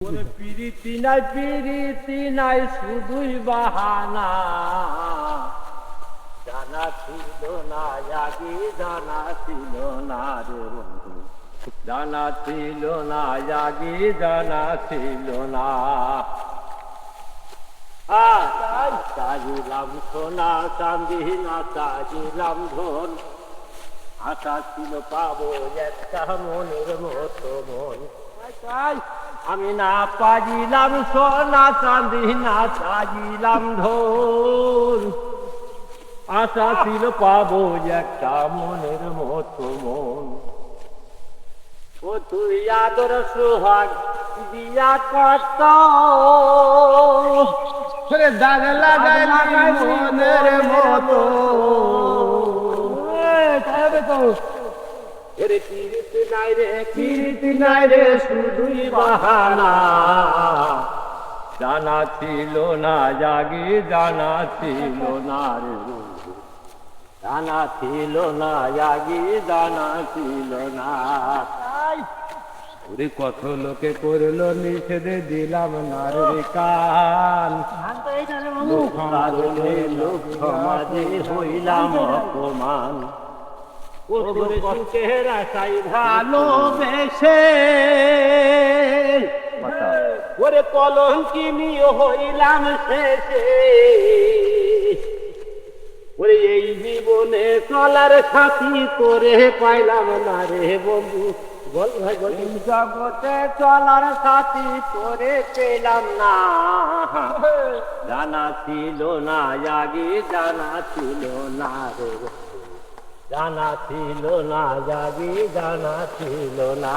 পিরিতি নাই শুধুই বাহানা, জানা ছিল না আগে, জানা ছিল না রে বন্ধু, জানা ছিল না আগে, জানা ছিল না। চাইলাম সোনা চাঁদি না চাইলাম ধন, আশা ছিল পাবো একটা মনের মতো মন। আমি না পাইলাম সোনা চাঁদি না চাইলাম ধন, আশা ছিল পাবো একটা মনের মতো মন। ও তুই আদর সোহাগ দিয়া কত দাগ লাগাই মনের মতো, কীর্তি নাই রে কীর্তি নাই রে শুধুই বাহানা, জানা ছিল না জাগে, জানা ছিল না রে বন্ধু, জানা ছিল না জাগে, জানা ছিল না। ওরে কত লোকে করলো নিষেধ, দিলাম না রে কান, লোক সমাজে হইলাম অপমান। ভালোবেসে ওরে কলঙ্কিনী হইলাম শেষে, ওরে এই জীবনে চলার সাথী করে পাইলাম না রে বন্ধু, বল ভাই বল। জগতে চলার সাথী করে পেলাম না, জানা ছিল না আগে, জানা ছিল না রে, জানা ছিল না জাগি, জানা ছিল না।